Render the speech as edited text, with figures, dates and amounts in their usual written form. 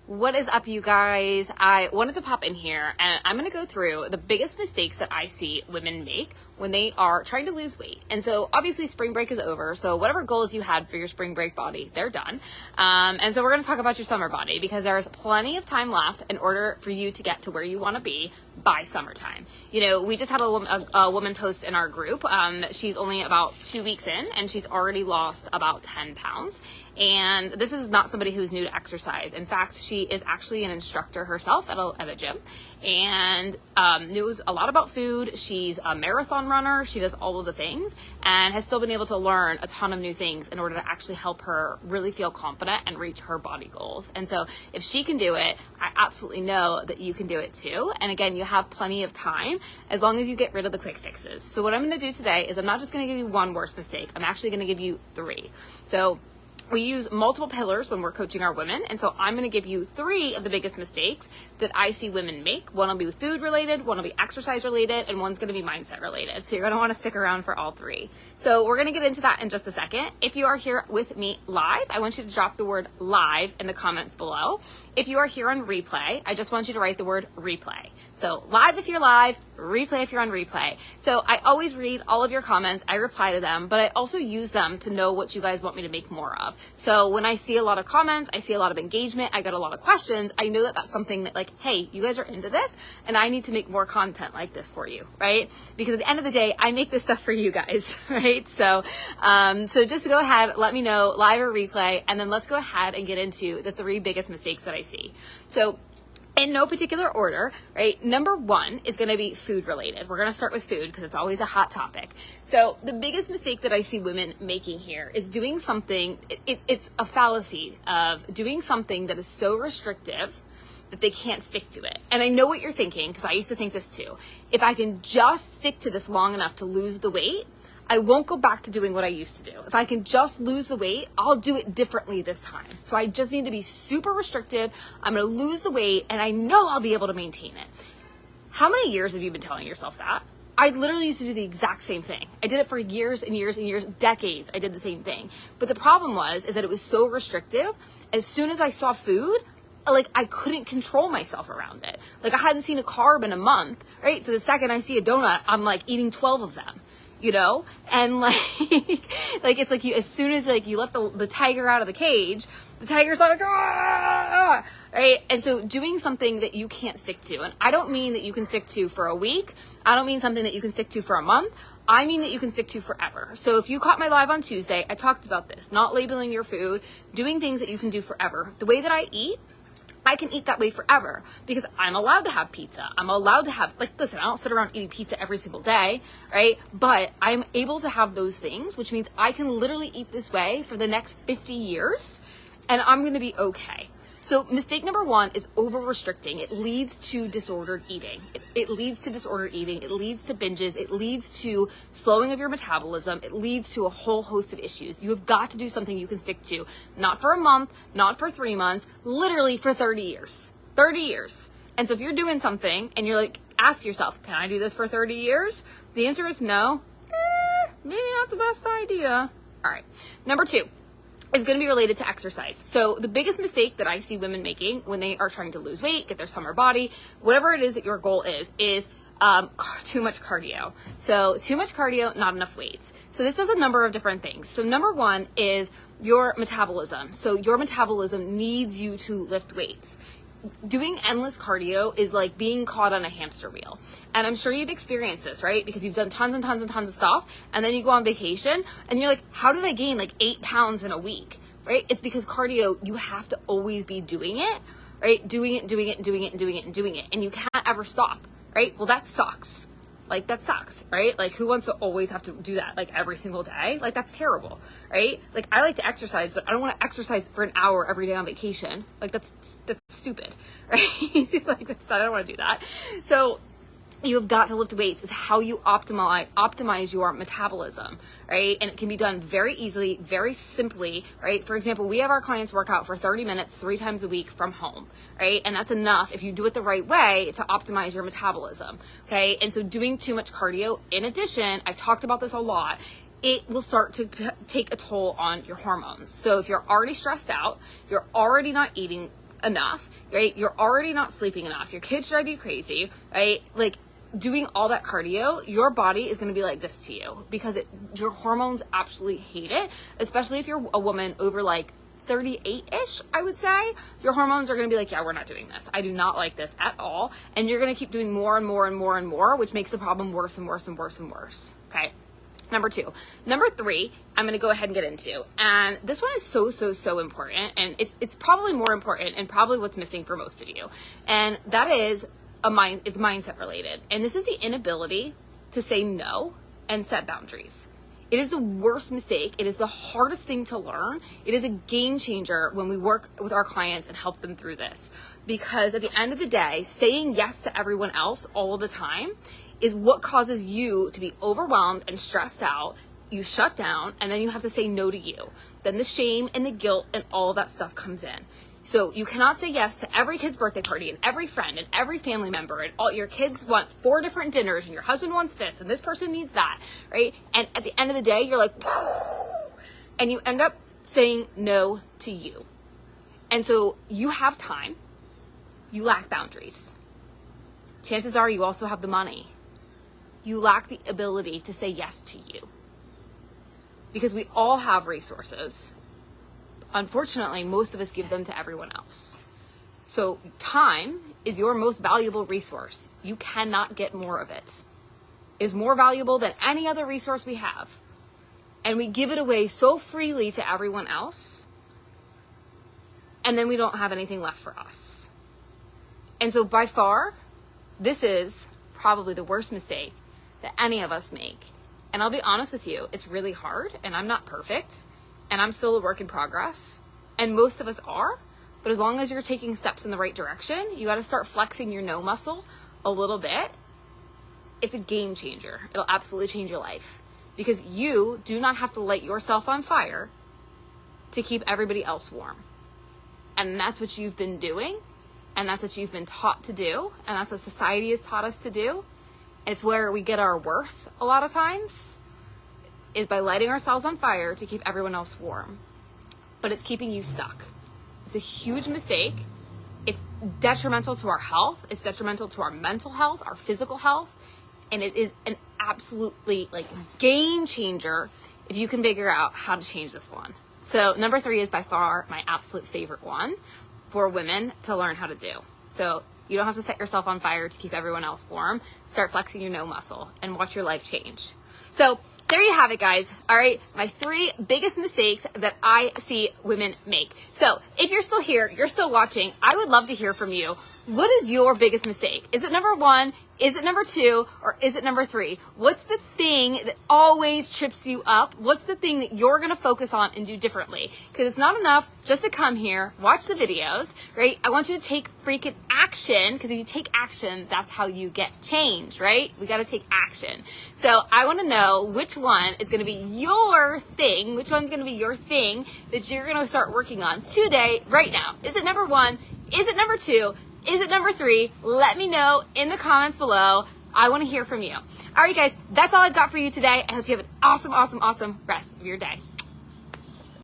What is up, you guys? I wanted to pop in here and I'm going to go through the biggest mistakes that I see women make when they are trying to lose weight. And so obviously spring break is over. So whatever goals you had for your spring break body, they're done. And so we're going to talk about your summer body because there's plenty of time left in order for you to get to where you want to be by summertime. You know, we just had a woman post in our group that she's only about 2 weeks in and she's already lost about 10 pounds. And this is not somebody who's new to exercise. In fact, she is actually an instructor herself at a gym and knows a lot about food. She's a marathon runner. She does all of the things and has still been able to learn a ton of new things in order to actually help her really feel confident and reach her body goals. And so if she can do it, I absolutely know that you can do it too. And again, you have plenty of time as long as you get rid of the quick fixes. So what I'm going to do today is I'm not just going to give you one worst mistake. I'm actually going to give you 3. So we use multiple pillars when we're coaching our women. And so I'm going to give you 3 of the biggest mistakes that I see women make. One will be food related, one will be exercise related, and one's going to be mindset related. So you're going to want to stick around for all 3. So we're going to get into that in just a second. If you are here with me live, I want you to drop the word live in the comments below. If you are here on replay, I just want you to write the word replay. So live if you're live, replay if you're on replay. So I always read all of your comments. I reply to them, but I also use them to know what you guys want me to make more of. So when I see a lot of comments, I see a lot of engagement, I get a lot of questions, I know that that's something that like, hey, you guys are into this and I need to make more content like this for you, right? Because at the end of the day, I make this stuff for you guys, right? So just go ahead, let me know live or replay, and then let's go ahead and get into the 3 biggest mistakes that I see. So in no particular order, right? Number 1 is going to be food related. We're going to start with food because it's always a hot topic. So the biggest mistake that I see women making here is doing something, it's a fallacy of doing something that is so restrictive that they can't stick to it. And I know what you're thinking because I used to think this too. If I can just stick to this long enough to lose the weight, I won't go back to doing what I used to do. If I can just lose the weight, I'll do it differently this time. So I just need to be super restrictive. I'm going to lose the weight and I know I'll be able to maintain it. How many years have you been telling yourself that? I literally used to do the exact same thing. I did it for years and years and years, decades. I did the same thing. But the problem is that it was so restrictive. As soon as I saw food, like I couldn't control myself around it. Like I hadn't seen a carb in a month, right? So the second I see a donut, I'm like eating 12 of them. You know, and like it's like you, as soon as like you let the tiger out of the cage, the tiger's like, ah! Right? And so doing something that you can't stick to, and I don't mean that you can stick to for a week. I don't mean something that you can stick to for a month. I mean that you can stick to forever. So if you caught my live on Tuesday, I talked about this, not labeling your food, doing things that you can do forever. The way that I eat, I can eat that way forever because I'm allowed to have pizza. I'm allowed to have, like, listen, I don't sit around eating pizza every single day, right? But I'm able to have those things, which means I can literally eat this way for the next 50 years and I'm going to be okay. So mistake number 1 is over restricting. It leads to disordered eating. It leads to disordered eating. It leads to binges. It leads to slowing of your metabolism. It leads to a whole host of issues. You have got to do something you can stick to, not for a month, not for 3 months, literally for 30 years, 30 years. And so if you're doing something and you're like, ask yourself, can I do this for 30 years? The answer is no. Maybe not the best idea. All right. Number 2. Is going to be related to exercise. So the biggest mistake that I see women making when they are trying to lose weight, get their summer body, whatever it is that your goal is too much cardio. So too much cardio, not enough weights. So this does a number of different things. So number 1 is your metabolism. So your metabolism needs you to lift weights. Doing endless cardio is like being caught on a hamster wheel. And I'm sure you've experienced this, right? Because you've done tons and tons and tons of stuff. And then you go on vacation and you're like, how did I gain like 8 pounds in a week, right? It's because cardio, you have to always be doing it, right? Doing it, doing it, doing it, and doing it, and doing it. And you can't ever stop, right? Well, that sucks. Like that sucks, right? Like who wants to always have to do that like every single day? Like that's terrible, right? Like I like to exercise, but I don't want to exercise for an hour every day on vacation. Like that's stupid, right? Like I don't want to do that. So you have got to lift weights is how you optimize your metabolism, right? And it can be done very easily, very simply, right? For example, we have our clients work out for 30 minutes 3 times a week from home, right? And that's enough if you do it the right way to optimize your metabolism, okay? And so doing too much cardio, in addition, I've talked about this a lot, it will start to take a toll on your hormones. So if you're already stressed out, you're already not eating enough, right? You're already not sleeping enough. Your kids drive you crazy, right? Like, doing all that cardio, your body is going to be like this to you because your hormones absolutely hate it, especially if you're a woman over like 38-ish, I would say. Your hormones are going to be like, yeah, we're not doing this. I do not like this at all. And you're going to keep doing more and more and more and more, which makes the problem worse and worse and worse and worse. Okay. Number 2. Number 3, I'm going to go ahead and get into. And this one is so important. And it's probably more important and probably what's missing for most of you. And that is it's mindset related. And this is the inability to say no and set boundaries. It is the worst mistake. It is the hardest thing to learn. It is a game changer when we work with our clients and help them through this. Because at the end of the day, saying yes to everyone else all the time is what causes you to be overwhelmed and stressed out. You shut down, and then you have to say no to you. Then the shame and the guilt and all of that stuff comes in. So you cannot say yes to every kid's birthday party and every friend and every family member, and all your kids want 4 different dinners and your husband wants this and this person needs that, right? And at the end of the day, you're like, and you end up saying no to you. And so you have time, you lack boundaries. Chances are you also have the money. You lack the ability to say yes to you. Because we all have resources. Unfortunately, most of us give them to everyone else. So time is your most valuable resource. You cannot get more of it. It is more valuable than any other resource we have. And we give it away so freely to everyone else. And then we don't have anything left for us. And so by far, this is probably the worst mistake that any of us make. And I'll be honest with you, it's really hard, and I'm not perfect. And I'm still a work in progress, and most of us are, but as long as you're taking steps in the right direction, you got to start flexing your no muscle a little bit. It's a game changer. It'll absolutely change your life because you do not have to light yourself on fire to keep everybody else warm. And that's what you've been doing, and that's what you've been taught to do, and that's what society has taught us to do. It's where we get our worth a lot of times, is by lighting ourselves on fire to keep everyone else warm. But it's keeping you stuck. It's a huge mistake. It's detrimental to our health. It's detrimental to our mental health, our physical health. And it is an absolutely game changer if you can figure out how to change this one. So number 3 is by far my absolute favorite one for women to learn how to do. So you don't have to set yourself on fire to keep everyone else warm. Start flexing your no muscle and watch your life change. So there you have it, guys. All right, my 3 biggest mistakes that I see women make. So if you're still here, you're still watching, I would love to hear from you. What is your biggest mistake? Is it number 1? Is it number 2? Or is it number 3? What's the thing that always trips you up? What's the thing that you're going to focus on and do differently? Because it's not enough just to come here, watch the videos, right? I want you to take freaking action, because if you take action, that's how you get change, right? We got to take action. So I want to know which one is going to be your thing, which one's going to be your thing that you're going to start working on today, right now. Is it number 1? Is it number 2? Is it number 3? Let me know in the comments below. I want to hear from you. All right, guys, that's all I've got for you today. I hope you have an awesome rest of your day.